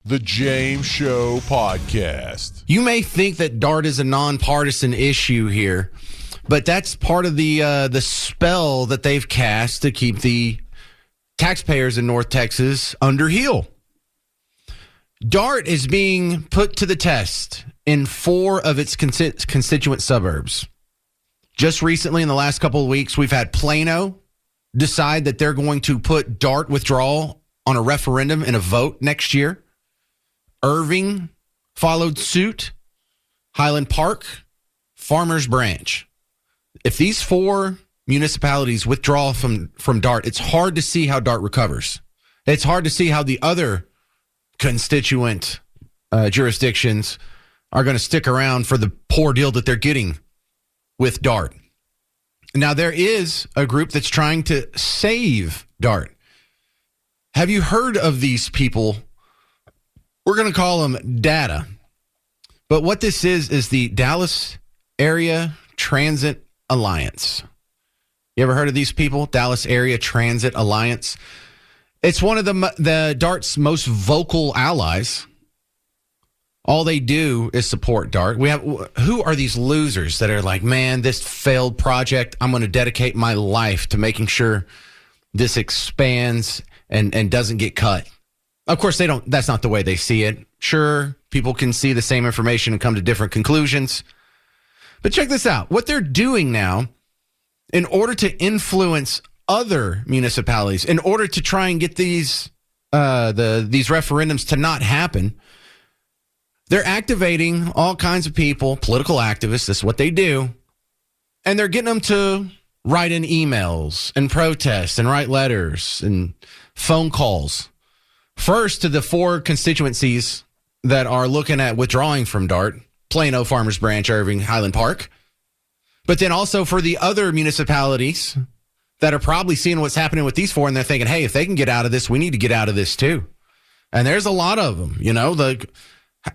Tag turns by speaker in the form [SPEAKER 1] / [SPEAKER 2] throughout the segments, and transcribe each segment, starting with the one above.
[SPEAKER 1] The James Show Podcast.
[SPEAKER 2] You may think that DART is a nonpartisan issue here, but that's part of the spell that they've cast to keep the taxpayers in North Texas under heel. DART is being put to the test in 4 of its constituent suburbs. Just recently, in the last couple of weeks, we've had Plano decide that they're going to put DART withdrawal on a referendum and a vote next year. Irving followed suit. Highland Park, Farmers Branch. If these 4 municipalities withdraw from DART, it's hard to see how DART recovers. It's hard to see how the other constituent jurisdictions are going to stick around for the poor deal that they're getting with DART. Now, there is a group that's trying to save DART. Have you heard of these people? We're going to call them DATA. But what this is the Dallas Area Transit Alliance. You ever heard of these people? Dallas Area Transit Alliance. It's one of the DART's most vocal allies. All they do is support DART. Who are these losers that are like, man, this failed project, I'm going to dedicate my life to making sure this expands and doesn't get cut. Of course, that's not the way they see it. Sure, people can see the same information and come to different conclusions. But check this out. What they're doing now, in order to influence other municipalities, in order to try and get these referendums to not happen, they're activating all kinds of people, political activists. This is what they do. And they're getting them to write in emails and protest and write letters and phone calls. First, to the 4 constituencies that are looking at withdrawing from DART: Plano, Farmers Branch, Irving, Highland Park. But then also for the other municipalities that are probably seeing what's happening with these 4, and they're thinking, hey, if they can get out of this, we need to get out of this too. And there's a lot of them. You know,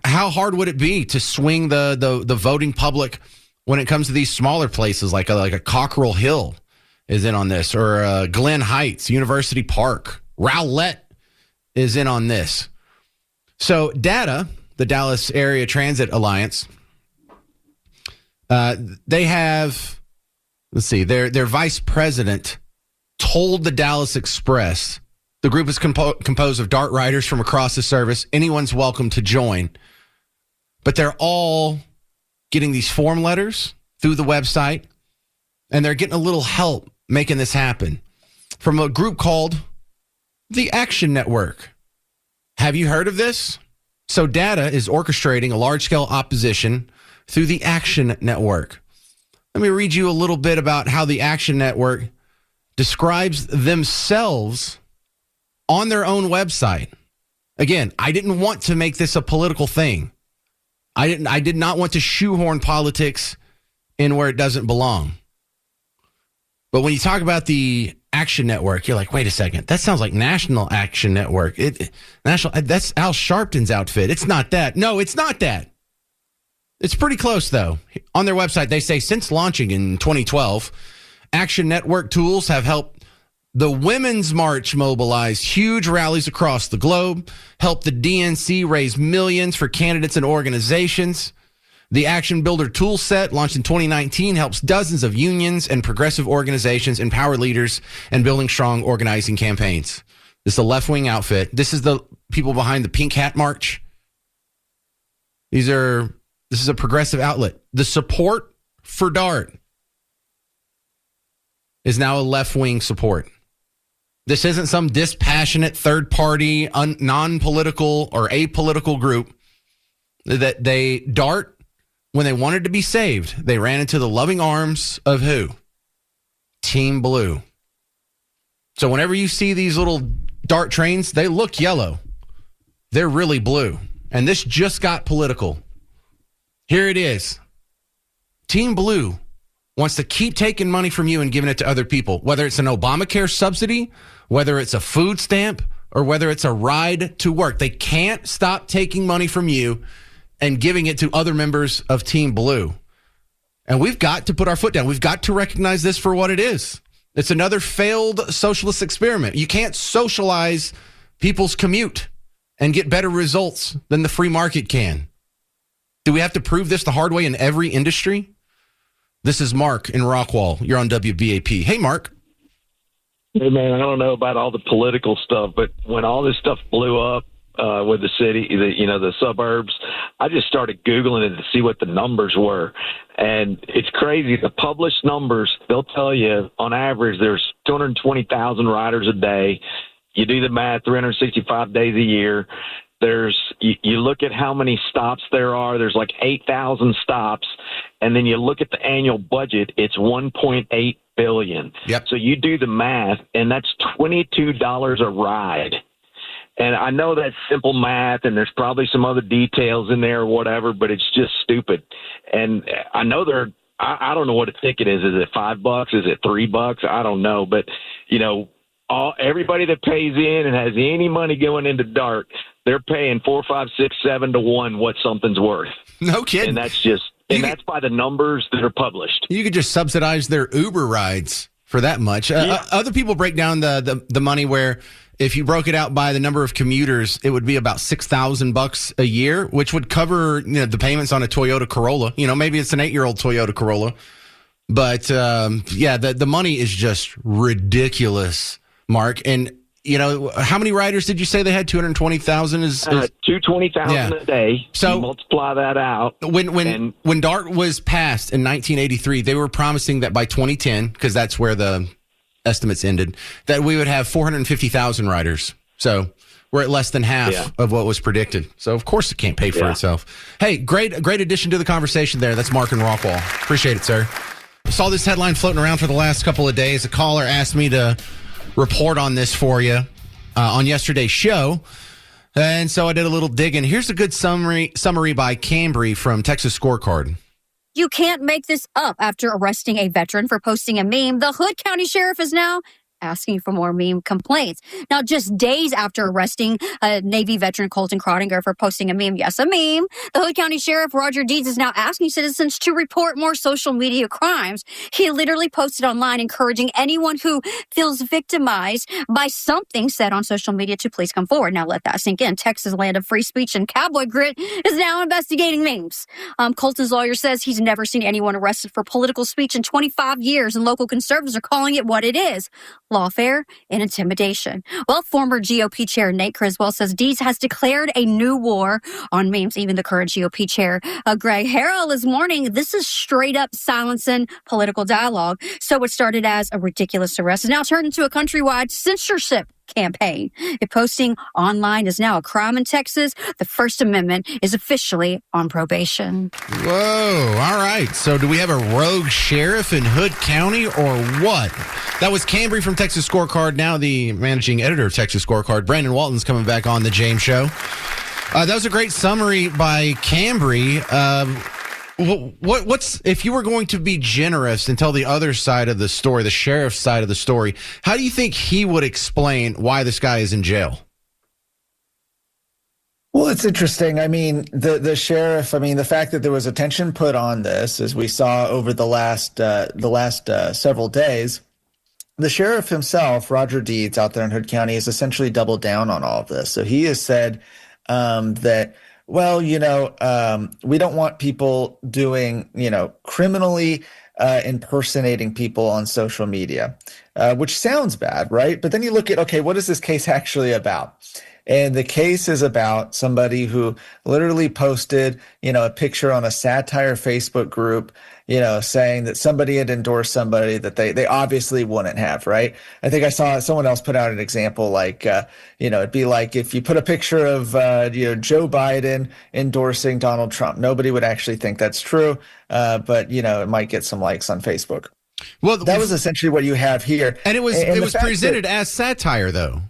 [SPEAKER 2] how hard would it be to swing the voting public when it comes to these smaller places like a Cockrell Hill is in on this, or Glen Heights, University Park, Rowlett is in on this. So DATA, the Dallas Area Transit Alliance, they have, their vice president told the Dallas Express, the group is composed of DART riders from across the service. Anyone's welcome to join. But they're all getting these form letters through the website, and they're getting a little help making this happen from a group called the Action Network. Have you heard of this? So DATA is orchestrating a large-scale opposition through the Action Network. Let me read you a little bit about how the Action Network describes themselves on their own website. Again, I didn't want to make this a political thing. I did not want to shoehorn politics in where it doesn't belong. But when you talk about the Action Network, you're like, wait a second, that sounds like National Action Network. That's Al Sharpton's outfit. It's not that. No, it's not that. It's pretty close, though. On their website, they say, since launching in 2012, Action Network tools have helped the Women's March mobilize huge rallies across the globe, help the DNC raise millions for candidates and organizations. The Action Builder tool set, launched in 2019, helps dozens of unions and progressive organizations empower leaders and building strong organizing campaigns. This is a left-wing outfit. This is the people behind the Pink Hat March. This is a progressive outlet. The support for DART is now a left-wing support. This isn't some dispassionate third-party, non-political or apolitical group that DART, when they wanted to be saved, they ran into the loving arms of who? Team Blue. So whenever you see these little DART trains, they look yellow. They're really blue. And this just got political. Here it is. Team Blue wants to keep taking money from you and giving it to other people, whether it's an Obamacare subsidy, whether it's a food stamp, or whether it's a ride to work. They can't stop taking money from you and giving it to other members of Team Blue. And we've got to put our foot down. We've got to recognize this for what it is. It's another failed socialist experiment. You can't socialize people's commute. and get better results than the free market can. Do we have to prove this the hard way in every industry? This is Mark in Rockwall. You're on WBAP. Hey, Mark.
[SPEAKER 3] Hey, man, I don't know about all the political stuff, but when all this stuff blew up with the city, the suburbs, I just started Googling it to see what the numbers were. And it's crazy. The published numbers, they'll tell you on average there's 220,000 riders a day. You do the math, 365 days a year. You look at how many stops there's like 8,000 stops. And then you look at the annual budget, it's $1.8 billion.
[SPEAKER 2] Yep.
[SPEAKER 3] So you do the math, and that's $22 a ride. And I know that's simple math, and there's probably some other details in there or whatever, but it's just stupid. And I know I don't know what a ticket is. Is it $5? Is it $3? I don't know. But, everybody that pays in and has any money going into dark, they're paying 4, 5, 6, 7 to 1 what something's worth.
[SPEAKER 2] No kidding.
[SPEAKER 3] And that's by the numbers that are published.
[SPEAKER 2] You could just subsidize their Uber rides for that much. Other people break down the money where if you broke it out by the number of commuters, it would be about $6,000 a year, which would cover the payments on a Toyota Corolla. Maybe it's an 8-year-old Toyota Corolla. But, the money is just ridiculous, Mark. And, how many riders did you say they had? 220,000 is
[SPEAKER 3] 220,000 a day. So you multiply that out.
[SPEAKER 2] When DART was passed in 1983, they were promising that by 2010, because that's where the estimates ended, that we would have 450,000 riders. So we're at less than half of what was predicted. So of course it can't pay for itself. Hey, great addition to the conversation there. That's Mark in Rockwall. Appreciate it, sir. I saw this headline floating around for the last couple of days. A caller asked me to report on this for you on yesterday's show. And so I did a little digging. Here's a good summary by Cambry from Texas Scorecard.
[SPEAKER 4] You can't make this up. After arresting a veteran for posting a meme, the Hood County Sheriff is now asking for more meme complaints. Now, just days after arresting a Navy veteran, Colton Crottinger, for posting a meme, yes, a meme, the Hood County Sheriff, Roger Deeds, is now asking citizens to report more social media crimes. He literally posted online encouraging anyone who feels victimized by something said on social media to please come forward. Now, let that sink in. Texas, land of free speech and cowboy grit, is now investigating memes. Colton's lawyer says he's never seen anyone arrested for political speech in 25 years, and local conservatives are calling it what it is: lawfare and intimidation. Well, former GOP chair Nate Criswell says Deeds has declared a new war on memes. Even the current GOP chair, Greg Harrell, is warning this is straight up silencing political dialogue. So what started as a ridiculous arrest has now turned into a countrywide censorship campaign. If posting online is now a crime in Texas, the First Amendment is officially on probation.
[SPEAKER 2] Whoa. All right. So do we have a rogue sheriff in Hood County or what? That was Cambry from Texas Scorecard, now the managing editor of Texas Scorecard. Brandon Walton's coming back on the James Show. That was a great summary by Cambry. What's if you were going to be generous and tell the other side of the story, the sheriff's side of the story, how do you think he would explain why this guy is in jail?
[SPEAKER 5] Well, it's interesting. I mean, the sheriff, the fact that there was attention put on this, as we saw over the last several days, the sheriff himself, Roger Deeds, out there in Hood County, has essentially doubled down on all of this. So he has said that, well, we don't want people doing, criminally impersonating people on social media, which sounds bad, right? But then you look at, okay, what is this case actually about? And the case is about somebody who literally posted, a picture on a satire Facebook group, saying that somebody had endorsed somebody that they obviously wouldn't have, right? I think I saw someone else put out an example like, it'd be like if you put a picture of, Joe Biden endorsing Donald Trump, nobody would actually think that's true, but, it might get some likes on Facebook. Well, that was essentially what you have here.
[SPEAKER 2] And it was presented as satire, though.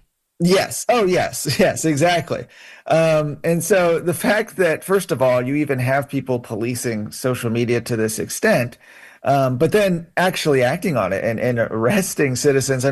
[SPEAKER 5] Yes. Oh, yes. Yes, exactly. And so the fact that, first of all, you even have people policing social media to this extent, but then actually acting on it and arresting citizens. You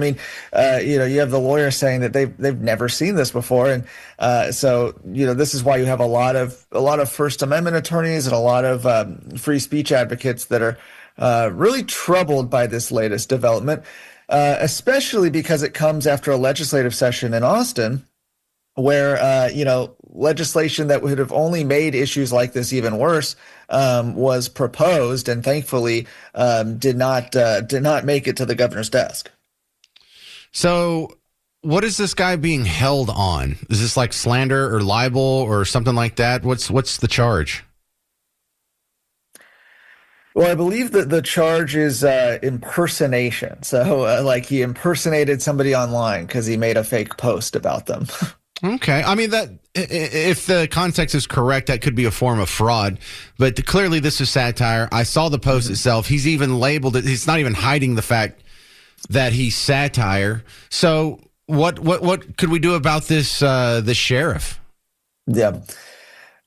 [SPEAKER 5] have the lawyer saying that they've never seen this before. And so, this is why you have a lot of First Amendment attorneys and a lot of free speech advocates that are really troubled by this latest development. Especially because it comes after a legislative session in Austin where legislation that would have only made issues like this even worse was proposed, and thankfully did not make it to the governor's desk.
[SPEAKER 2] So, what is this guy being held on? Is this like slander or libel or something like that? What's the charge?
[SPEAKER 5] Well, I believe that the charge is impersonation. So, like he impersonated somebody online because he made a fake post about them.
[SPEAKER 2] Okay. I mean, that if the context is correct, that could be a form of fraud. But clearly, this is satire. I saw the post itself. He's even labeled it. He's not even hiding the fact that he's satire. So, what could we do about this? The sheriff?
[SPEAKER 5] Yeah.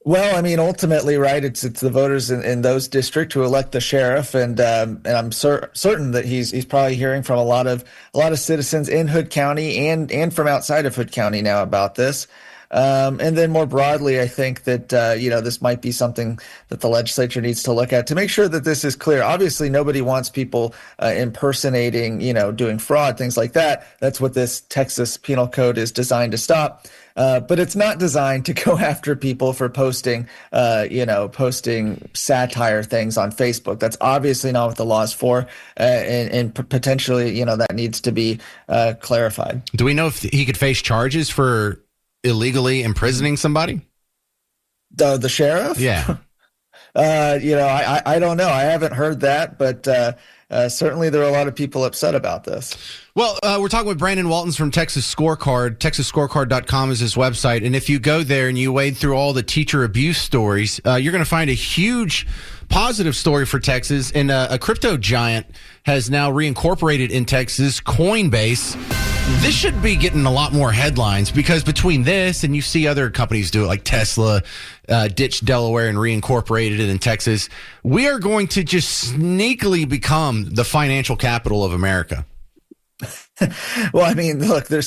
[SPEAKER 5] Well, I mean, ultimately, right? It's the voters in those districts who elect the sheriff, and I'm certain that he's probably hearing from a lot of citizens in Hood County and from outside of Hood County now about this. And then more broadly, I think that this might be something that the legislature needs to look at to make sure that this is clear. Obviously, nobody wants people impersonating, doing fraud, things like that. That's what this Texas Penal Code is designed to stop. But it's not designed to go after people for posting satire things on Facebook. That's obviously not what the law is for, and potentially, that needs to be clarified.
[SPEAKER 2] Do we know if he could face charges for illegally imprisoning somebody?
[SPEAKER 5] The sheriff?
[SPEAKER 2] Yeah.
[SPEAKER 5] I don't know. I haven't heard that, but certainly there are a lot of people upset about this.
[SPEAKER 2] Well, we're talking with Brandon Waltons from Texas Scorecard. TexasScorecard.com is his website. And if you go there and you wade through all the teacher abuse stories, you're going to find a huge positive story for Texas. And a crypto giant has now reincorporated in Texas, Coinbase. This should be getting a lot more headlines because between this and you see other companies do it, like Tesla ditched Delaware and reincorporated it in Texas, we are going to just sneakily become the financial capital of America.
[SPEAKER 5] Well, I mean, look, there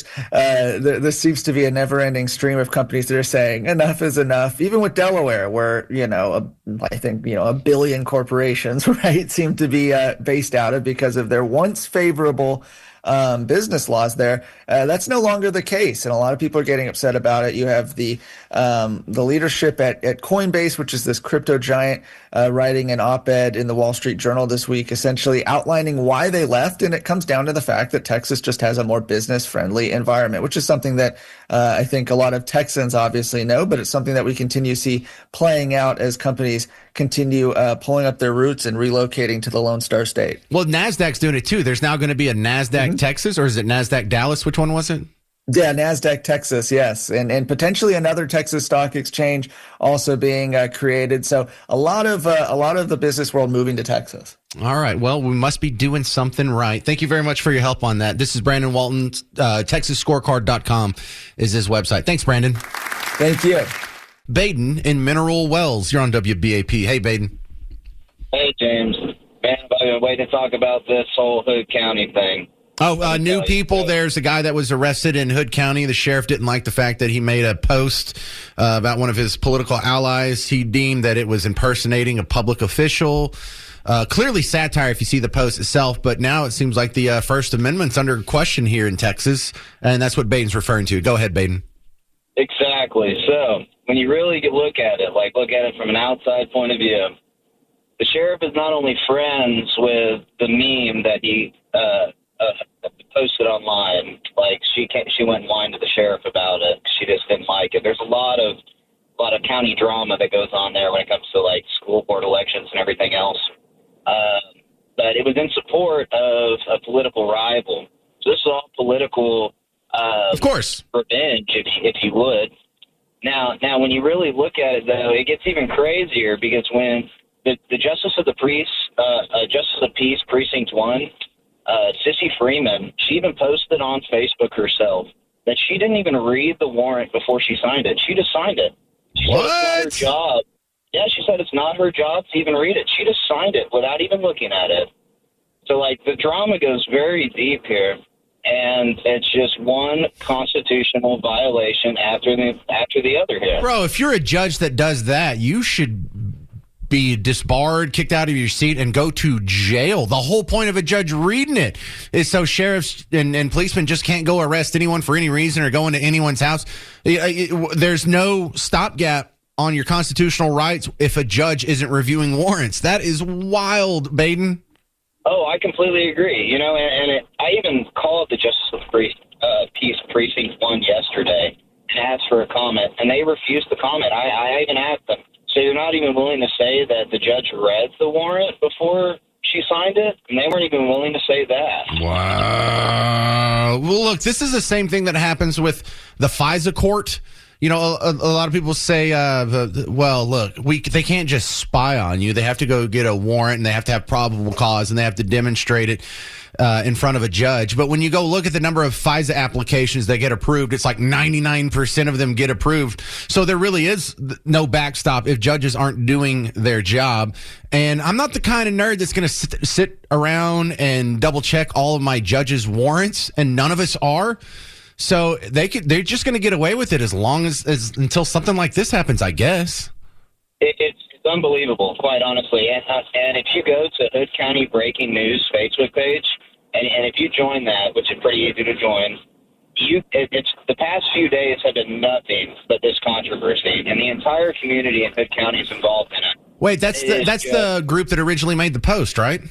[SPEAKER 5] seems to be a never-ending stream of companies that are saying enough is enough. Even with Delaware, where I think a billion corporations, right, seem to be based out of because of their once favorable business laws there. That's no longer the case, and a lot of people are getting upset about it. You have the leadership at Coinbase, which is this crypto giant, writing an op-ed in the Wall Street Journal this week, essentially outlining why they left, and it comes down to the fact that Texas just has a more business-friendly environment, which is something that I think a lot of Texans obviously know, but it's something that we continue to see playing out as companies continue pulling up their roots and relocating to the Lone Star State.
[SPEAKER 2] Well, NASDAQ's doing it too. There's now going to be a NASDAQ Texas, or is it NASDAQ Dallas? Which one was it?
[SPEAKER 5] Yeah, NASDAQ Texas, yes. And potentially another Texas stock exchange also being created. So a lot of the business world moving to Texas.
[SPEAKER 2] All right. Well, we must be doing something right. Thank you very much for your help on that. This is Brandon Walton. TexasScorecard.com is his website. Thanks, Brandon.
[SPEAKER 5] Thank you.
[SPEAKER 2] Baden in Mineral Wells. You're on WBAP. Hey, Baden.
[SPEAKER 6] Hey, James. Man, I've been waiting to talk about this whole Hood County thing.
[SPEAKER 2] Oh, new people. There's a guy that was arrested in Hood County. The sheriff didn't like the fact that he made a post about one of his political allies. He deemed that it was impersonating a public official. Clearly satire if you see the post itself, but now it seems like the First Amendment's under question here in Texas, and that's what Baden's referring to. Go ahead, Baden.
[SPEAKER 6] Exactly. So when you really look at it from an outside point of view, the sheriff is not only friends with the meme that he posted online. Like she went and lied to the sheriff about it. She just didn't like it. There's a lot of county drama that goes on there when it comes to like school board elections and everything else. But it was in support of a political rival. So this is all political,
[SPEAKER 2] of course,
[SPEAKER 6] revenge, if you would. Now, when you really look at it, though, it gets even crazier because when the Justice of the Peace, Precinct 1, Sissy Freeman, she even posted on Facebook herself that she didn't even read the warrant before she signed it. She just signed it. She said it's not her job. Yeah, she said it's not her job to even read it. She just signed it without even looking at it. So, like, the drama goes very deep here, and it's just one constitutional violation after the other here.
[SPEAKER 2] Bro, if you're a judge that does that, you should be disbarred, kicked out of your seat, and go to jail. The whole point of a judge reading it is so sheriffs and policemen just can't go arrest anyone for any reason or go into anyone's house. There's no stopgap on your constitutional rights if a judge isn't reviewing warrants. That is wild, Baden.
[SPEAKER 6] Oh, I completely agree. I even called the Justice of the Peace Precinct 1 yesterday and asked for a comment, and they refused the comment. I even asked them. So you're not even willing to say that the judge read the warrant before she signed it? And they weren't even willing to say that.
[SPEAKER 2] Wow. Well, look, this is the same thing that happens with the FISA court. A lot of people say, look, they can't just spy on you. They have to go get a warrant, and they have to have probable cause, and they have to demonstrate it in front of a judge. But when you go look at the number of FISA applications that get approved, it's like 99% of them get approved. So there really is no backstop if judges aren't doing their job. And I'm not the kind of nerd that's going to sit around and double check all of my judges' warrants, and none of us are. So they're just going to get away with it as long as until something like this happens, I guess.
[SPEAKER 6] It's unbelievable, quite honestly. And if you go to Hood County Breaking News Facebook page, and if you join that, which is pretty easy to join, it's the past few days have been nothing but this controversy, and the entire community in Hood County is involved in it.
[SPEAKER 2] Wait, that's the group that originally made the post, right?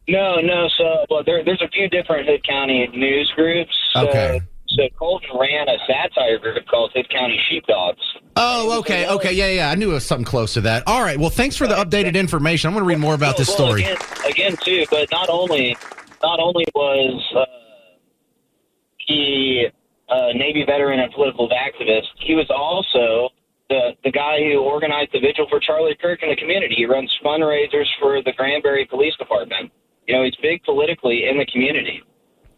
[SPEAKER 6] No. So, there's a few different Hood County news groups.
[SPEAKER 2] Okay.
[SPEAKER 6] So Colton ran a satire group called Hood County Sheepdogs.
[SPEAKER 2] Oh, okay. Yeah. I knew it was something close to that. All right. Well, thanks for the updated information. I'm going to read more about this story.
[SPEAKER 6] Again, too, but not only was he a Navy veteran and political activist, he was also the guy who organized the vigil for Charlie Kirk in the community. He runs fundraisers for the Granbury Police Department. He's big politically in the community.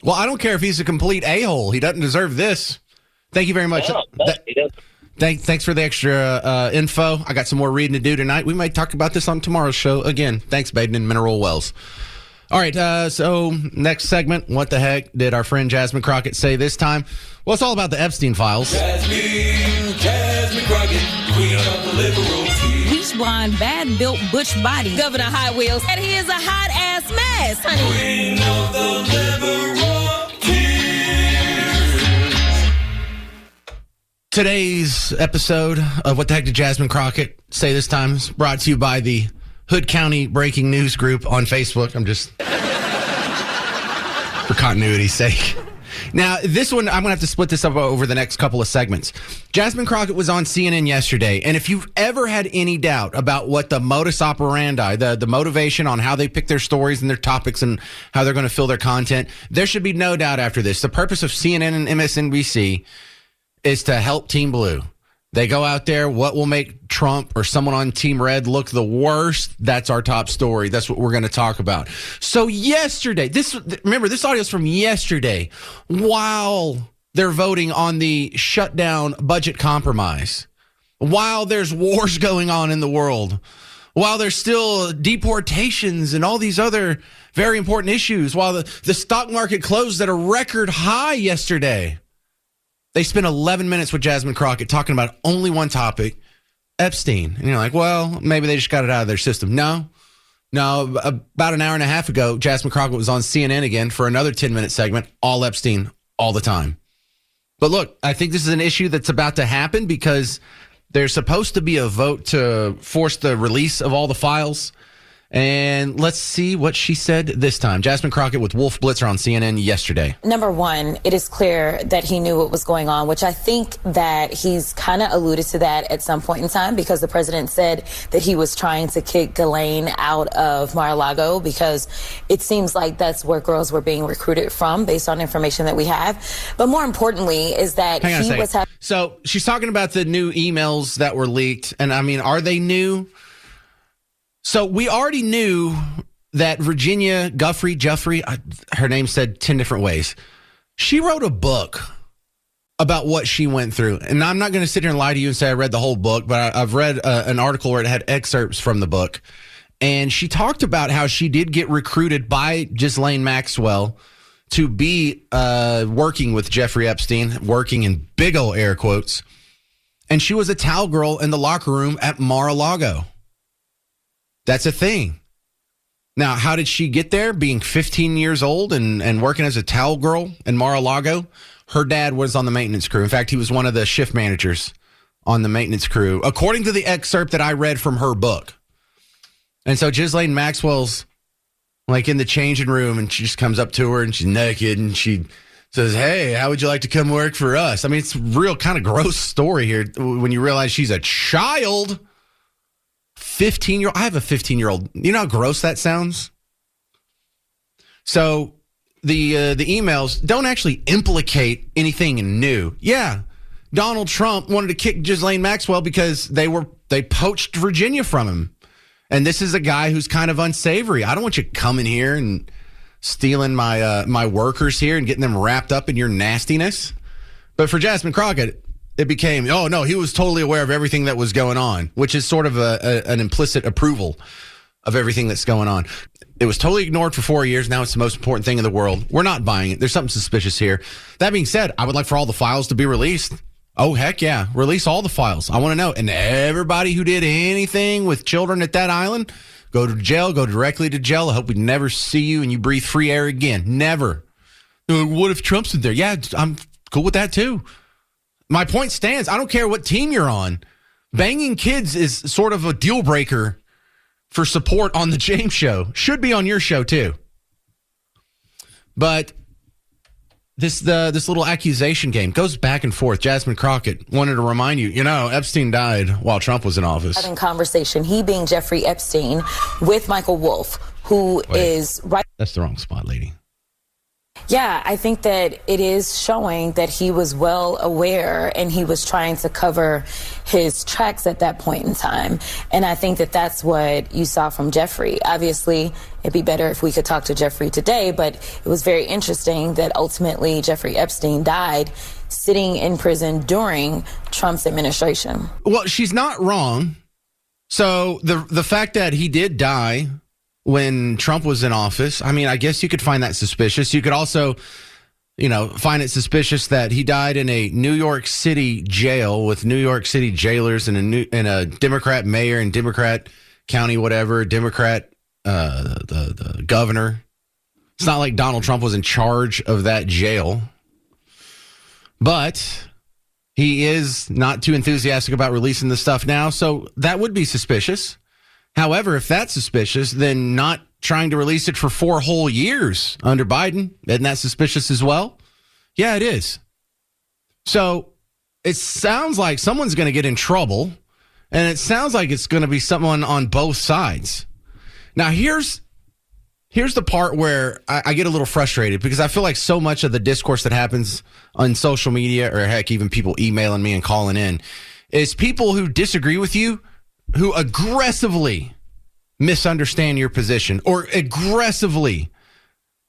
[SPEAKER 2] Well, I don't care if he's a complete a-hole. He doesn't deserve this. Thank you very much.
[SPEAKER 6] No, he doesn't.
[SPEAKER 2] Thanks for the extra info. I got some more reading to do tonight. We might talk about this on tomorrow's show. Again, thanks, Baden and Mineral Wells. All right, so next segment, what the heck did our friend Jasmine Crockett say this time? Well, it's all about the Epstein files.
[SPEAKER 7] Jasmine Crockett, queen of the liberal tea.
[SPEAKER 8] Bleach blonde, bad-built butch body, Governor Hot Wheels, and he is a hot-ass mess, honey.
[SPEAKER 7] Queen of the liberal tea.
[SPEAKER 2] Today's episode of What the Heck Did Jasmine Crockett Say This Time is brought to you by the Hood County Breaking News Group on Facebook. I'm just, for continuity's sake. Now, this one, I'm going to have to split this up over the next couple of segments. Jasmine Crockett was on CNN yesterday, and if you've ever had any doubt about what the modus operandi, the motivation on how they pick their stories and their topics and how they're going to fill their content, there should be no doubt after this. The purpose of CNN and MSNBC is to help Team Blue. They go out there, what will make Trump or someone on Team Red look the worst? That's our top story. That's what we're going to talk about. So yesterday, this audio is from yesterday, while they're voting on the shutdown budget compromise, while there's wars going on in the world, while there's still deportations and all these other very important issues, while the stock market closed at a record high yesterday. They spent 11 minutes with Jasmine Crockett talking about only one topic, Epstein. And you're like, well, maybe they just got it out of their system. No, about an hour and a half ago, Jasmine Crockett was on CNN again for another 10-minute segment, all Epstein, all the time. But look, I think this is an issue that's about to happen because there's supposed to be a vote to force the release of all the files. And let's see what she said this time. Jasmine Crockett with Wolf Blitzer on CNN yesterday.
[SPEAKER 9] Number one, it is clear that he knew what was going on, which I think that he's kind of alluded to that at some point in time because the president said that he was trying to kick Ghislaine out of Mar-a-Lago because it seems like that's where girls were being recruited from based on information that we have. But more importantly is that he was having...
[SPEAKER 2] So she's talking about the new emails that were leaked. And I mean, are they new? So we already knew that Virginia Jeffrey, her name said 10 different ways. She wrote a book about what she went through. And I'm not going to sit here and lie to you and say I read the whole book, but I've read an article where it had excerpts from the book. And she talked about how she did get recruited by Ghislaine Maxwell to be working with Jeffrey Epstein, working in big old air quotes. And she was a towel girl in the locker room at Mar-a-Lago. That's a thing. Now, how did she get there? Being 15 years old and working as a towel girl in Mar-a-Lago. Her dad was on the maintenance crew. In fact, he was one of the shift managers on the maintenance crew, according to the excerpt that I read from her book. And so Ghislaine Maxwell's like in the changing room, and she just comes up to her and she's naked and she says, "Hey, how would you like to come work for us?" I mean, it's a real kind of gross story here when you realize she's a child. 15-year-old. I have a 15-year-old. You know how gross that sounds? So the emails don't actually implicate anything new. Yeah, Donald Trump wanted to kick Ghislaine Maxwell because they poached Virginia from him. And this is a guy who's kind of unsavory. I don't want you coming here and stealing my workers here and getting them wrapped up in your nastiness. But for Jasmine Crockett, it became, oh, no, he was totally aware of everything that was going on, which is sort of an implicit approval of everything that's going on. It was totally ignored for 4 years. Now it's the most important thing in the world. We're not buying it. There's something suspicious here. That being said, I would like for all the files to be released. Oh, heck yeah. Release all the files. I want to know. And everybody who did anything with children at that island, go to jail, go directly to jail. I hope we never see you and you breathe free air again. Never. What if Trump's in there? Yeah, I'm cool with that too. My point stands. I don't care what team you're on. Banging kids is sort of a deal breaker for support on the James Show. Should be on your show too. But this little accusation game goes back and forth. Jasmine Crockett wanted to remind you, Epstein died while Trump was in office.
[SPEAKER 9] Having conversation, he being Jeffrey Epstein with Michael Wolff, who is right.
[SPEAKER 2] That's the wrong spot, lady.
[SPEAKER 9] Yeah, I think that it is showing that he was well aware and he was trying to cover his tracks at that point in time. And I think that that's what you saw from Jeffrey. Obviously, it'd be better if we could talk to Jeffrey today, but it was very interesting that ultimately Jeffrey Epstein died sitting in prison during Trump's administration.
[SPEAKER 2] Well, she's not wrong. So the fact that he did die when Trump was in office, I mean, I guess you could find that suspicious. You could also, find it suspicious that he died in a New York City jail with New York City jailers and a Democrat mayor and Democrat county, whatever, Democrat, the governor. It's not like Donald Trump was in charge of that jail. But he is not too enthusiastic about releasing the stuff now, so that would be suspicious. However, if that's suspicious, then not trying to release it for 4 whole years under Biden, isn't that suspicious as well? Yeah, it is. So it sounds like someone's going to get in trouble, and it sounds like it's going to be someone on both sides. Now, here's the part where I get a little frustrated because I feel like so much of the discourse that happens on social media, or heck, even people emailing me and calling in, is people who disagree with you who aggressively misunderstand your position or aggressively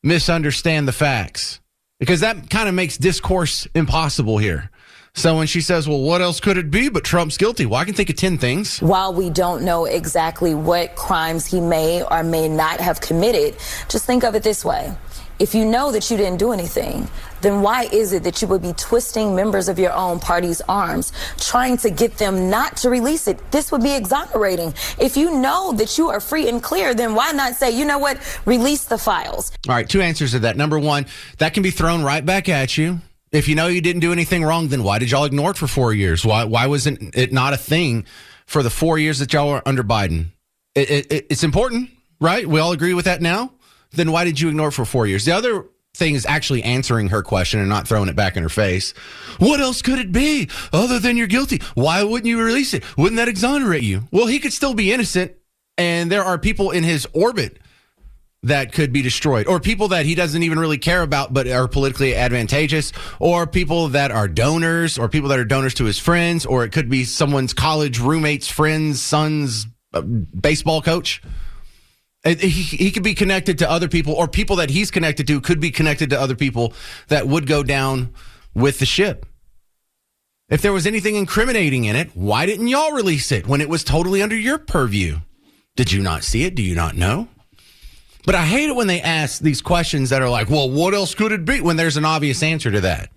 [SPEAKER 2] misunderstand the facts, because that kind of makes discourse impossible here. So when she says, well, what else could it be but Trump's guilty? Well, I can think of 10 things.
[SPEAKER 9] While we don't know exactly what crimes he may or may not have committed, just think of it this way. If you know that you didn't do anything, then why is it that you would be twisting members of your own party's arms, trying to get them not to release it? This would be exonerating. If you know that you are free and clear, then why not say, you know what, release the files?
[SPEAKER 2] All right, 2 answers to that. Number one, that can be thrown right back at you. If you know you didn't do anything wrong, then why did y'all ignore it for 4 years? Why wasn't it not a thing for the 4 years that y'all were under Biden? It's important, right? We all agree with that now? Then why did you ignore it for 4 years? The other thing is actually answering her question and not throwing it back in her face. What else could it be other than you're guilty? Why wouldn't you release it? Wouldn't that exonerate you? Well, he could still be innocent, and there are people in his orbit that could be destroyed, or people that he doesn't even really care about but are politically advantageous, or people that are donors, or people that are donors to his friends, or it could be someone's college roommate's friend's son's baseball coach. He could be connected to other people, or people that he's connected to could be connected to other people that would go down with the ship. If there was anything incriminating in it, why didn't y'all release it when it was totally under your purview? Did you not see it? Do you not know? But I hate it when they ask these questions that are like, well, what else could it be, when there's an obvious answer to that?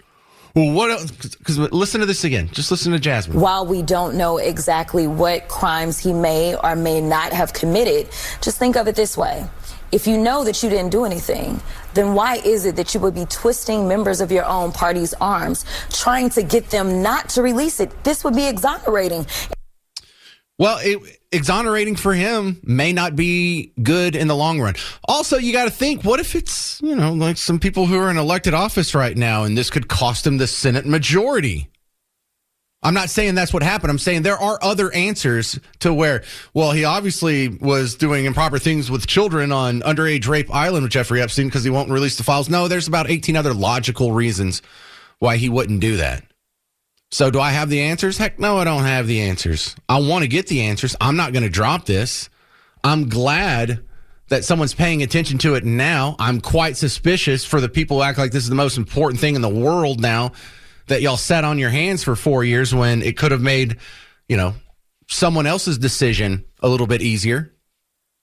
[SPEAKER 2] Well, what else? Because listen to this again. Just listen to Jasmine.
[SPEAKER 9] While we don't know exactly what crimes he may or may not have committed, just think of it this way. If you know that you didn't do anything, then why is it that you would be twisting members of your own party's arms, trying to get them not to release it? This would be exonerating.
[SPEAKER 2] Well, exonerating for him may not be good in the long run. Also, you got to think, what if it's, like some people who are in elected office right now, and this could cost him the Senate majority? I'm not saying that's what happened. I'm saying there are other answers to where, well, he obviously was doing improper things with children on underage rape island with Jeffrey Epstein because he won't release the files. No, there's about 18 other logical reasons why he wouldn't do that. So do I have the answers? Heck no, I don't have the answers. I want to get the answers. I'm not going to drop this. I'm glad that someone's paying attention to it now. I'm quite suspicious for the people who act like this is the most important thing in the world now, that y'all sat on your hands for 4 years when it could have made, someone else's decision a little bit easier.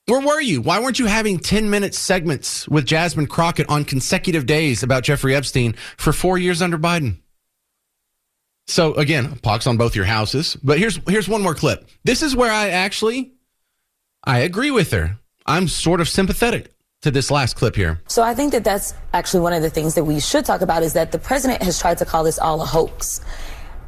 [SPEAKER 2] Where were you? Why weren't you having 10-minute segments with Jasmine Crockett on consecutive days about Jeffrey Epstein for 4 years under Biden? So, again, pox on both your houses. But here's one more clip. This is where I agree with her. I'm sort of sympathetic to this last clip here.
[SPEAKER 9] So I think that that's actually one of the things that we should talk about, is that the president has tried to call this all a hoax.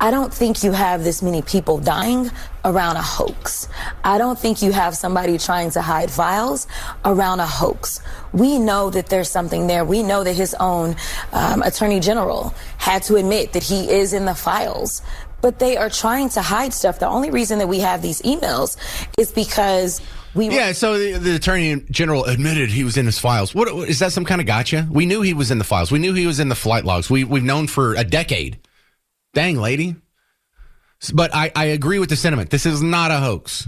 [SPEAKER 9] I don't think you have this many people dying around a hoax. I don't think you have somebody trying to hide files around a hoax. We know that there's something there. We know that his own attorney general had to admit that he is in the files, but they are trying to hide stuff. The only reason that we have these emails is because
[SPEAKER 2] so the attorney general admitted he was in his files. What is that, some kind of gotcha? We knew he was in the files. We knew he was in the flight logs. We've known for a decade. Dang, lady. But I agree with the sentiment. This is not a hoax.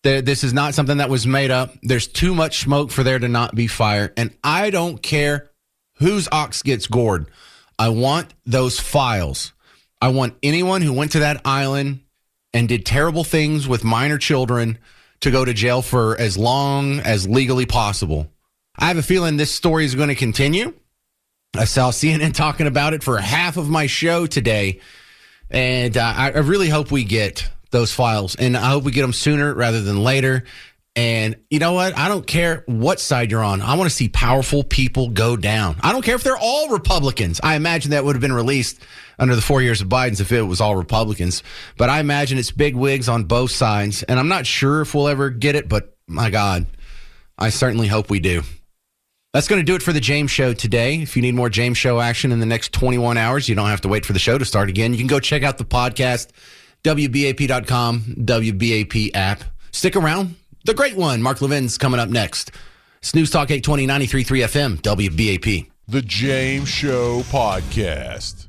[SPEAKER 2] This is not something that was made up. There's too much smoke for there to not be fire. And I don't care whose ox gets gored. I want those files. I want anyone who went to that island and did terrible things with minor children to go to jail for as long as legally possible. I have a feeling this story is going to continue. I saw CNN talking about it for half of my show today, and I really hope we get those files, and I hope we get them sooner rather than later. And you know what? I don't care what side you're on. I want to see powerful people go down. I don't care if they're all Republicans. I imagine that would have been released under the 4 years of Biden's if it was all Republicans. But I imagine it's big wigs on both sides, and I'm not sure if we'll ever get it, but my God, I certainly hope we do. That's going to do it for the James Show today. If you need more James Show action in the next 21 hours, you don't have to wait for the show to start again. You can go check out the podcast, WBAP.com, WBAP app. Stick around. The great one, Mark Levin's coming up next. It's News Talk 820, 93.3 FM, WBAP.
[SPEAKER 1] The James Show Podcast.